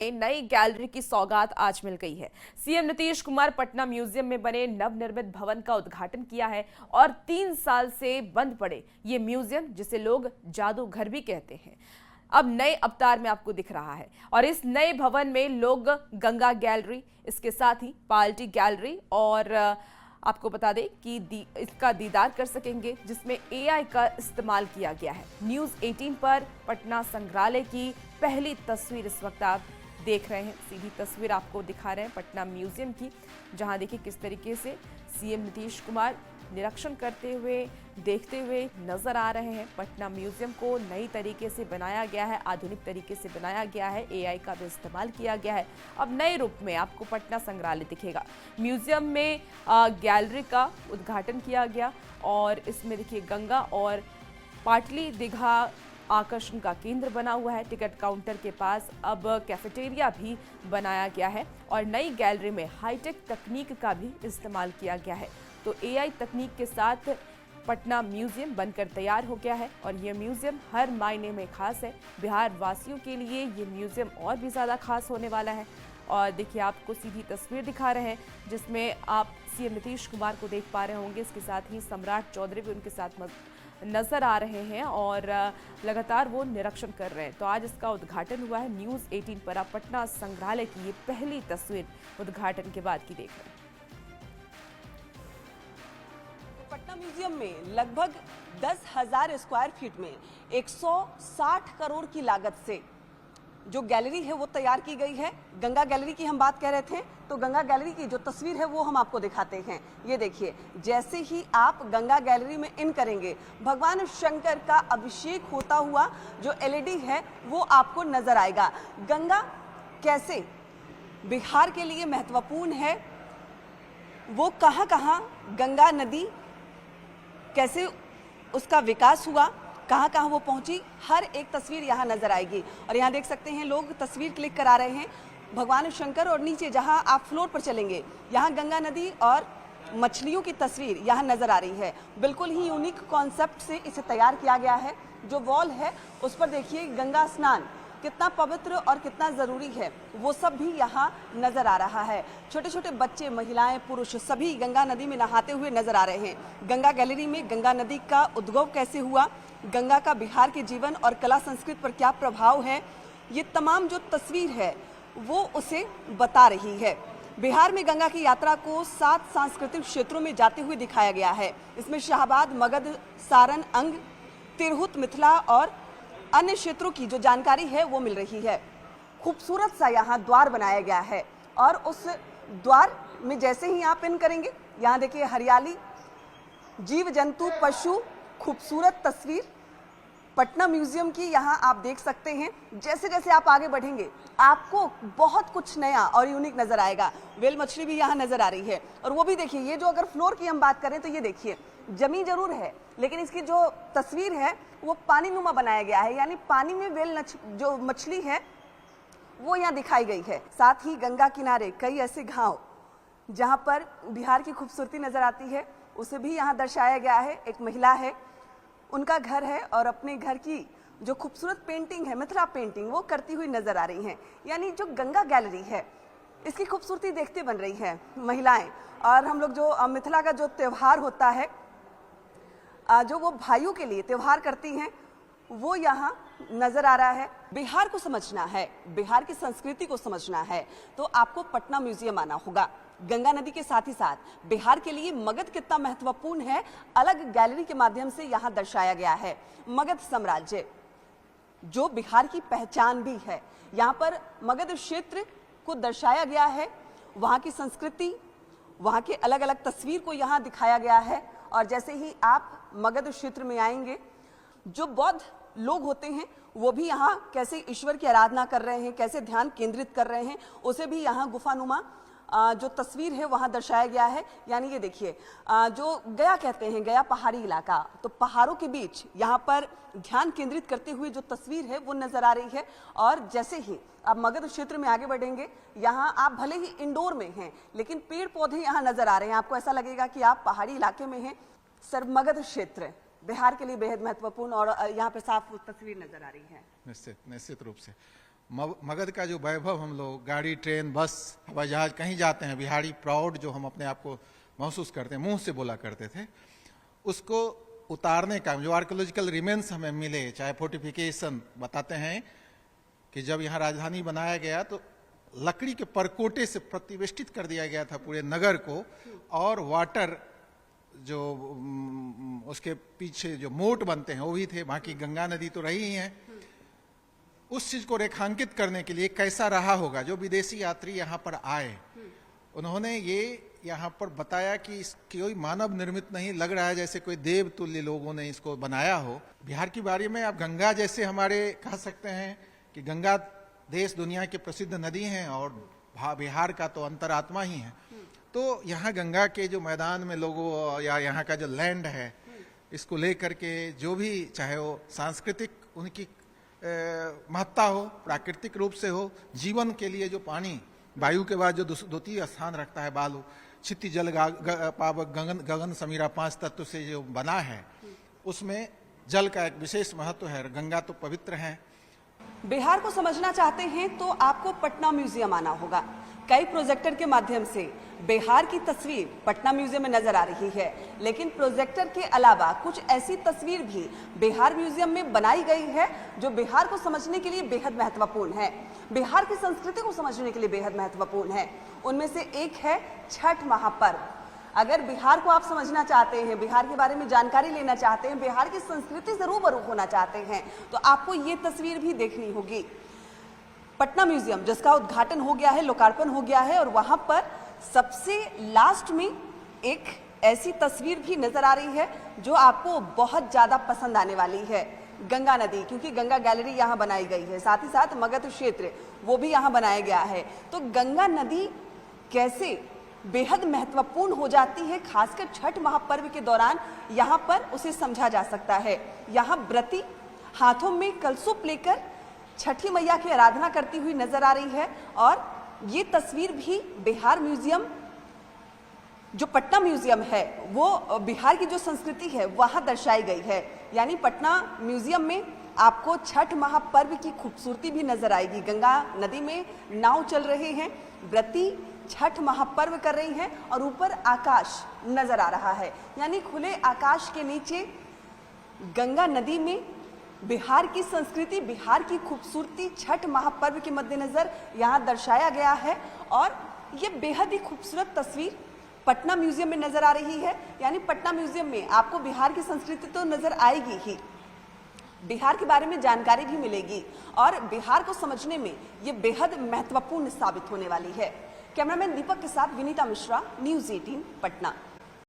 नई गैलरी की सौगात आज मिल गई है। सीएम नीतीश कुमार पटना म्यूजियम में बने नवनिर्मित भवन का उद्घाटन किया है और 3 साल से बंद पड़े ये म्यूजियम, जिसे लोग जादूघर भी कहते हैं, अब नए अवतार में आपको दिख रहा है। और इस नए भवन में लोग गंगा गैलरी, इसके साथ ही पार्टी गैलरी और आपको बता दें कि इसका दीदार कर सकेंगे, जिसमें एआई का इस्तेमाल किया गया है। न्यूज़ 18 पर पटना संग्रहालय की पहली तस्वीर इस वक्त आप देख रहे हैं। सीधी तस्वीर आपको दिखा रहे हैं पटना म्यूजियम की, जहां देखिए किस तरीके से सीएम नीतीश कुमार निरीक्षण करते हुए, देखते हुए नजर आ रहे हैं। पटना म्यूजियम को नई तरीके से बनाया गया है, आधुनिक तरीके से बनाया गया है, एआई का भी इस्तेमाल किया गया है। अब नए रूप में आपको पटना संग्रहालय दिखेगा। म्यूजियम में गैलरी का उद्घाटन किया गया और इसमें देखिए गंगा और पाटली दीघा आकर्षण का केंद्र बना हुआ है। टिकट काउंटर के पास अब कैफेटेरिया भी बनाया गया है और नई गैलरी में हाईटेक तकनीक का भी इस्तेमाल किया गया है। तो एआई तकनीक के साथ पटना म्यूजियम बनकर तैयार हो गया है और ये म्यूजियम हर मायने में खास है। बिहार वासियों के लिए ये म्यूजियम और भी ज़्यादा खास होने वाला है। और देखिए आपको सीधी तस्वीर दिखा रहे हैं, जिसमें आप सीएम नीतीश कुमार को देख पा रहे होंगे। इसके साथ ही सम्राट चौधरी भी उनके साथ नजर आ रहे हैं और लगातार वो निरीक्षण कर रहे हैं। तो आज इसका उद्घाटन हुआ है। न्यूज़ 18 पर आप पटना संग्रहालय की ये पहली तस्वीर उद्घाटन के बाद की देख रहे हैं। पटना म्यूजियम में लगभग 10,000 स्क्वायर फीट में 160 करोड़ की लागत से जो गैलरी है वो तैयार की गई है। गंगा गैलरी की हम बात कर रहे थे, तो गंगा गैलरी की जो तस्वीर है वो हम आपको दिखाते हैं। ये देखिए, जैसे ही आप गंगा गैलरी में इन करेंगे, भगवान शंकर का अभिषेक होता हुआ जो एलईडी है वो आपको नजर आएगा। गंगा कैसे बिहार के लिए महत्वपूर्ण है, वो कहाँ कहाँ गंगा नदी कैसे उसका विकास हुआ, कहाँ कहाँ वो पहुंची, हर एक तस्वीर यहाँ नजर आएगी। और यहाँ देख सकते हैं लोग तस्वीर क्लिक करा रहे हैं भगवान शंकर, और नीचे जहाँ आप फ्लोर पर चलेंगे यहाँ गंगा नदी और मछलियों की तस्वीर यहाँ नजर आ रही है। बिल्कुल ही यूनिक कॉन्सेप्ट से इसे तैयार किया गया है। जो वॉल है उस पर देखिए गंगा स्नान कितना पवित्र और कितना जरूरी है वो सब भी यहाँ नजर आ रहा है। छोटे छोटे बच्चे, महिलाएं, पुरुष सभी गंगा नदी में नहाते हुए नजर आ रहे हैं। गंगा गैलरी में गंगा नदी का उद्गम कैसे हुआ, गंगा का बिहार के जीवन और कला संस्कृति पर क्या प्रभाव है, ये तमाम जो तस्वीर है वो उसे बता रही है। बिहार में गंगा की यात्रा को 7 सांस्कृतिक क्षेत्रों में जाते हुए दिखाया गया है। इसमें शाहबाद, मगध, सारण, अंग, तिरहुत, मिथिला और अन्य क्षेत्रों की जो जानकारी है वो मिल रही है। खूबसूरत सा यहाँ द्वार बनाया गया है और उस द्वार में जैसे ही आप इन करेंगे, यहाँ देखिए हरियाली, जीव जंतु, पशु, खूबसूरत तस्वीर पटना म्यूजियम की यहाँ आप देख सकते हैं। जैसे जैसे आप आगे बढ़ेंगे आपको बहुत कुछ नया और यूनिक नजर आएगा। वेल मछली भी यहाँ नजर आ रही है। और वो भी देखिए, ये जो अगर फ्लोर की हम बात करें तो ये देखिए जमी जरूर है, लेकिन इसकी जो तस्वीर है वो पानी नुमा बनाया गया है, यानी पानी में वेल जो मछली है वो यहाँ दिखाई गई है। साथ ही गंगा किनारे कई ऐसे गांव जहाँ पर बिहार की खूबसूरती नजर आती है उसे भी यहाँ दर्शाया गया है। एक महिला है, उनका घर है और अपने घर की जो खूबसूरत पेंटिंग है, मिथिला पेंटिंग, वो करती हुई नजर आ रही हैं। यानी जो गंगा गैलरी है इसकी खूबसूरती देखते बन रही है महिलाएं। और हम लोग जो मिथिला का जो त्यौहार होता है, जो वो भाइयों के लिए त्यौहार करती हैं, वो यहाँ नजर आ रहा है। बिहार को समझना है, बिहार की संस्कृति को समझना है तो आपको पटना म्यूजियम आना होगा। गंगा नदी के साथ ही साथ बिहार के लिए मगध कितना महत्वपूर्ण है अलग गैलरी के माध्यम से यहाँ दर्शाया गया है। मगध साम्राज्य जो बिहार की पहचान भी है, यहाँ पर मगध क्षेत्र को दर्शाया गया है। वहाँ की संस्कृति, वहाँ के अलग अलग तस्वीर को यहाँ दिखाया गया है। और जैसे ही आप मगध क्षेत्र में आएंगे, जो बौद्ध लोग होते हैं वो भी यहाँ कैसे ईश्वर की आराधना कर रहे हैं, कैसे ध्यान केंद्रित कर रहे हैं, उसे भी यहाँ गुफानुमा जो तस्वीर है वहाँ दर्शाया गया है। यानी ये देखिए, जो गया कहते हैं, गया पहाड़ी इलाका, तो पहाड़ों के बीच यहाँ पर ध्यान केंद्रित करते हुए जो तस्वीर है वो नजर आ रही है। और जैसे ही आप मगध क्षेत्र में आगे बढ़ेंगे, यहाँ आप भले ही इंडोर में हैं लेकिन पेड़ पौधे यहाँ नजर आ रहे हैं, आपको ऐसा लगेगा कि आप पहाड़ी इलाके में हैं। सर मगध क्षेत्र बिहार के लिए बेहद महत्वपूर्ण और यहाँ पे साफ तस्वीर नजर आ रही है। निश्चित रूप से मगध का जो वैभव हम लोग गाड़ी, ट्रेन, बस, हवाई जहाज कहीं जाते हैं, बिहारी प्राउड जो हम अपने आप को महसूस करते हैं, मुंह से बोला करते थे, उसको उतारने का जो आर्कियोलॉजिकल रिमेन्स हमें मिले, चाहे फोर्टिफिकेशन, बताते हैं कि जब यहाँ राजधानी बनाया गया तो लकड़ी के परकोटे से प्रतिवेष्टित कर दिया गया था पूरे नगर को, और वाटर जो उसके पीछे जो मोट बनते हैं वो भी थे, वहाँ की गंगा नदी तो रही ही है। उस चीज को रेखांकित करने के लिए कैसा रहा होगा जो विदेशी यात्री यहाँ पर आए, उन्होंने ये यहाँ पर बताया कि कोई मानव निर्मित नहीं, लग रहा है जैसे कोई देव तुल्य लोगों ने इसको बनाया हो। बिहार की बारे में आप गंगा जैसे हमारे कह सकते हैं कि गंगा देश दुनिया की प्रसिद्ध नदी हैं और बिहार का तो अंतरात्मा ही है। तो यहाँ गंगा के जो मैदान में लोगों या यहाँ का जो लैंड है, इसको लेकर के जो भी चाहे वो सांस्कृतिक उनकी महत्ता हो, प्राकृतिक रूप से हो, जीवन के लिए जो पानी वायु के बाद जो द्वितीय स्थान रखता है, बालू, क्षिति, जल, पावक, गगन समीरा, 5 तत्व से जो बना है, उसमें जल का एक विशेष महत्व है। गंगा तो पवित्र है। बिहार को समझना चाहते हैं तो आपको पटना म्यूजियम आना होगा। कई प्रोजेक्टर के माध्यम से बिहार की तस्वीर पटना म्यूजियम में नजर आ रही है, लेकिन प्रोजेक्टर के अलावा कुछ ऐसी तस्वीर भी बिहार म्यूजियम में बनाई गई है जो बिहार को समझने के लिए बेहद महत्वपूर्ण है, बिहार की संस्कृति को समझने के लिए बेहद महत्वपूर्ण है। उनमें से एक है छठ महापर्व। अगर बिहार को आप समझना चाहते हैं, बिहार के बारे में जानकारी लेना चाहते हैं, बिहार की संस्कृति से रूबरू होना चाहते हैं, तो आपको ये तस्वीर भी देखनी होगी। पटना म्यूजियम जिसका उद्घाटन हो गया है, लोकार्पण हो गया है, और वहां पर सबसे लास्ट में एक ऐसी तस्वीर भी नजर आ रही है जो आपको बहुत ज्यादा पसंद आने वाली है। गंगा नदी, क्योंकि गंगा गैलरी यहाँ बनाई गई है, साथ ही साथ मगध क्षेत्र वो भी यहाँ बनाया गया है। तो गंगा नदी कैसे बेहद महत्वपूर्ण हो जाती है, खासकर छठ महापर्व के दौरान, यहाँ पर उसे समझा जा सकता है। यहाँ व्रती हाथों में कलशुप लेकर छठी मैया की आराधना करती हुई नजर आ रही है, और ये तस्वीर भी बिहार म्यूजियम, जो पटना म्यूजियम है, वो बिहार की जो संस्कृति है वहां दर्शाई गई है। यानी पटना म्यूजियम में आपको छठ महापर्व की खूबसूरती भी नजर आएगी। गंगा नदी में नाव चल रहे हैं, व्रती छठ महापर्व कर रही हैं, और ऊपर आकाश नजर आ रहा है। यानी खुले आकाश के नीचे गंगा नदी में बिहार की संस्कृति, बिहार की खूबसूरती छठ महापर्व के मद्देनजर यहाँ दर्शाया गया है, और ये बेहद ही खूबसूरत तस्वीर पटना म्यूजियम में नजर आ रही है। यानी पटना म्यूजियम में आपको बिहार की संस्कृति तो नजर आएगी ही, बिहार के बारे में जानकारी भी मिलेगी, और बिहार को समझने में ये बेहद महत्वपूर्ण साबित होने वाली है। कैमरामैन दीपक के साथ विनीता मिश्रा, न्यूज़ 18 पटना।